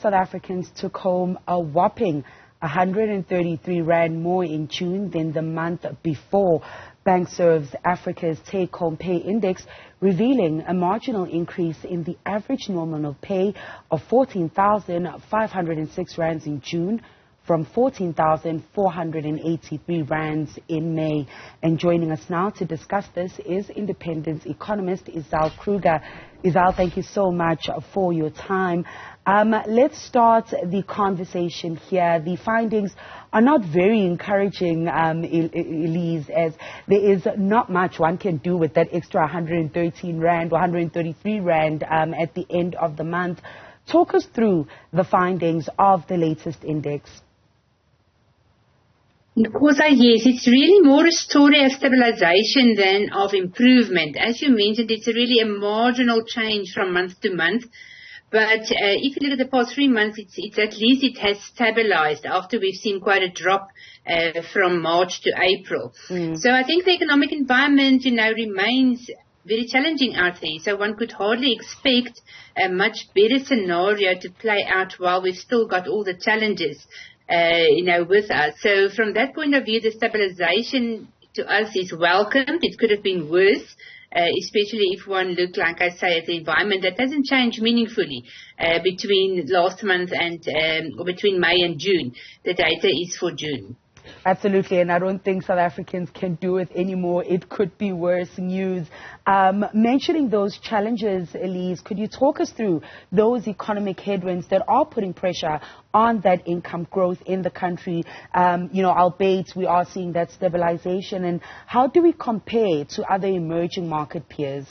South Africans took home a whopping 133 Rand more in June than the month before. BankservAfrica's TakeHome Pay Index revealing a marginal increase in the average nominal pay of 14,506 Rands in June from 14,483 Rands in May. And joining us now to discuss this is independent economist Elize Kruger. Elize, thank you so much for your time. Let's start the conversation here. The findings are not very encouraging, Elize, as there is not much one can do with that extra 113 Rand or 133 Rand at the end of the month. Talk us through the findings of the latest index. Yes, it's really more a story of stabilization than of improvement. As you mentioned, it's really a marginal change from month to month. But if you look at the past 3 months, it's at least it has stabilized after we've seen quite a drop from March to April. So I think the economic environment, remains very challenging out there. So one could hardly expect a much better scenario to play out while we've still got all the challenges with us. So from that point of view, the stabilization to us is welcomed. It could have been worse, especially if one looked, like I say, at the environment that hasn't changed meaningfully between last month and or between May and June. The data is for June. Absolutely, and I don't think South Africans can do it anymore. It could be worse news. Mentioning those challenges, Elize, could you talk us through those economic headwinds that are putting pressure on that income growth in the country? Albeit we are seeing that stabilization, and how do we compare to other emerging market peers?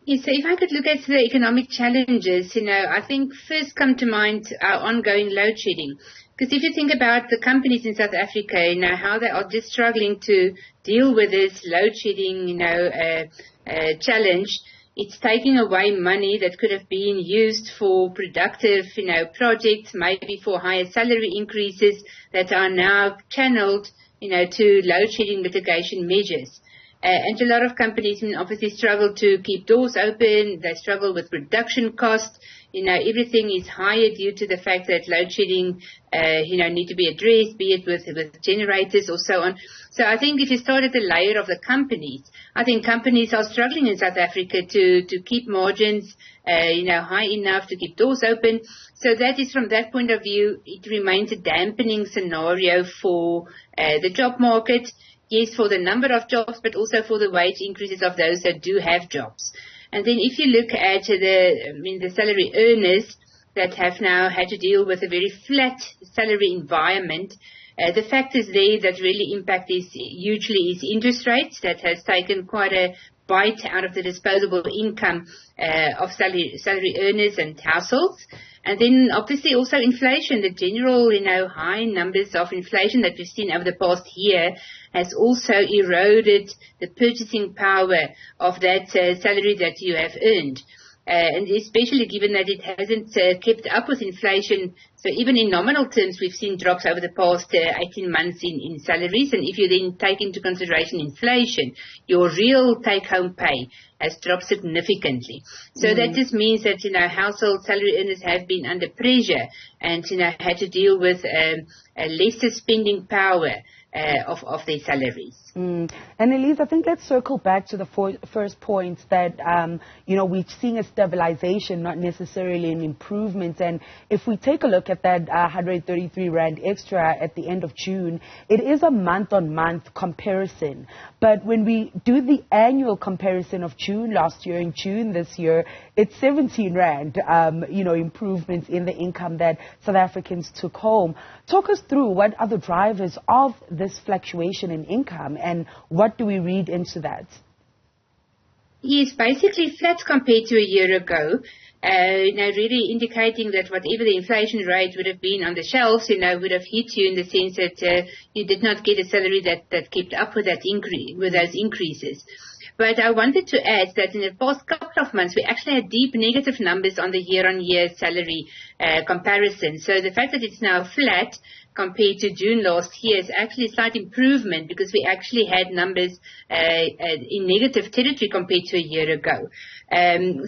Yes, so if I could look at the economic challenges, I think first come to mind our ongoing load shedding. Because if you think about the companies in South Africa, how they are just struggling to deal with this load shedding, challenge, it's taking away money that could have been used for productive, projects, maybe for higher salary increases that are now channeled, to load shedding mitigation measures. And a lot of companies obviously struggle to keep doors open. They struggle with production costs. Everything is higher due to the fact that load shedding, need to be addressed, be it with generators or so on. So I think if you start at the layer of the companies, I think companies are struggling in South Africa to keep margins, high enough to keep doors open. So that is, from that point of view, it remains a dampening scenario for the job market. Yes, for the number of jobs, but also for the wage increases of those that do have jobs. And then if you look at the salary earners that have now had to deal with a very flat salary environment, the factors there that really impact is interest rates that has taken quite a bite out of the disposable income of salary earners and households. And then obviously also inflation, the general, high numbers of inflation that we've seen over the past year has also eroded the purchasing power of that salary that you have earned. And especially given that it hasn't kept up with inflation. So even in nominal terms, we've seen drops over the past 18 months in salaries. And if you then take into consideration inflation, your real take-home pay has dropped significantly. So that just means that, household salary earners have been under pressure and, had to deal with a lesser spending power of their salaries. And Elize, I think let's circle back to the first point that, we're seeing a stabilization, not necessarily an improvement. And if we take a look at that 133 Rand extra at the end of June, it is a month-on-month comparison. But when we do the annual comparison of June last year and June this year, it's 17 Rand, improvements in the income that South Africans took home. Talk us through what are the drivers of this fluctuation in income, and what do we read into that? Yes, basically flat compared to a year ago, really indicating that whatever the inflation rate would have been on the shelves, would have hit you in the sense that you did not get a salary that kept up with that with those increases. But I wanted to add that in the past couple of months, we actually had deep negative numbers on the year-on-year salary comparison. So the fact that it's now flat compared to June last year is actually a slight improvement because we actually had numbers in negative territory compared to a year ago.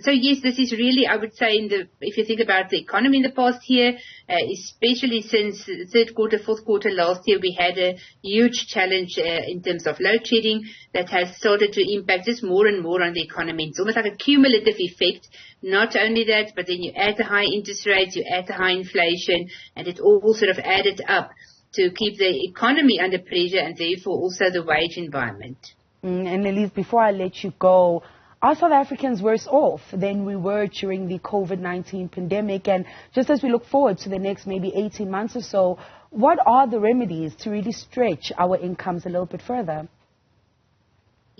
So yes, this is really, I would say, if you think about the economy in the past year, especially since third quarter, fourth quarter last year, we had a huge challenge in terms of load shedding that has started to impact just more and more on the economy. It's almost like a cumulative effect. Not only that, but then you add the high interest rates, you add the high inflation, and it all sort of added up to keep the economy under pressure and therefore also the wage environment. And Elize, before I let you go, are South Africans worse off than we were during the COVID-19 pandemic? And just as we look forward to the next maybe 18 months or so, what are the remedies to really stretch our incomes a little bit further?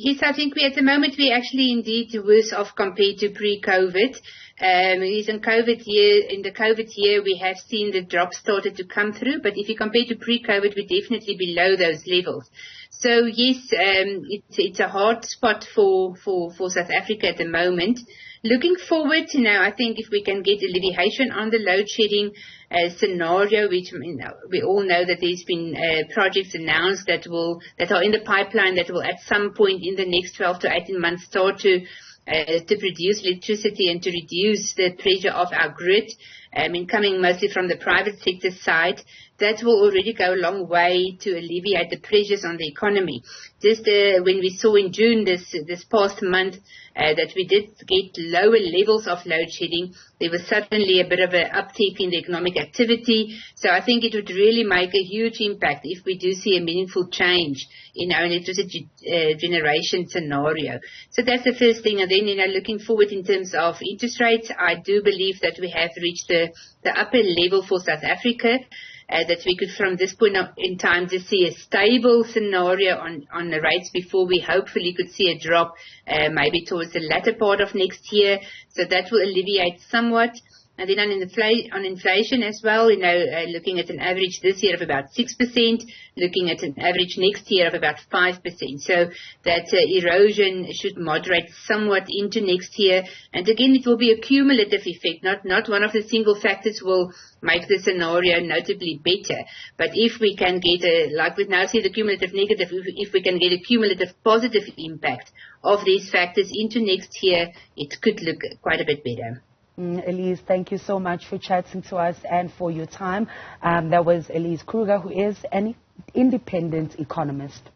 Yes, I think at the moment we're actually indeed worse off compared to pre-COVID. In the COVID year, we have seen the drop started to come through, but if you compare to pre-COVID, we're definitely below those levels. So yes, it's a hard spot for South Africa at the moment. Looking forward, I think if we can get alleviation on the load shedding scenario, which we all know that there's been projects announced that are in the pipeline that will at some point in the next 12 to 18 months start to produce electricity and to reduce the pressure of our grid, coming mostly from the private sector side. That will already go a long way to alleviate the pressures on the economy. Just when we saw in June this past month that we did get lower levels of load shedding, there was suddenly a bit of an uptick in the economic activity. So I think it would really make a huge impact if we do see a meaningful change in our electricity generation scenario. So that's the first thing. And then, looking forward in terms of interest rates, I do believe that we have reached the upper level for South Africa. That we could, from this point in time, just see a stable scenario on the rates before we hopefully could see a drop maybe towards the latter part of next year. So that will alleviate somewhat. And then on inflation as well, looking at an average this year of about 6%, looking at an average next year of about 5%. So that erosion should moderate somewhat into next year. And again, it will be a cumulative effect. Not one of the single factors will make the scenario notably better. But if we can get like we now see the cumulative negative, if we can get a cumulative positive impact of these factors into next year, it could look quite a bit better. Elize, thank you so much for chatting to us and for your time. That was Elize Kruger, who is an independent economist.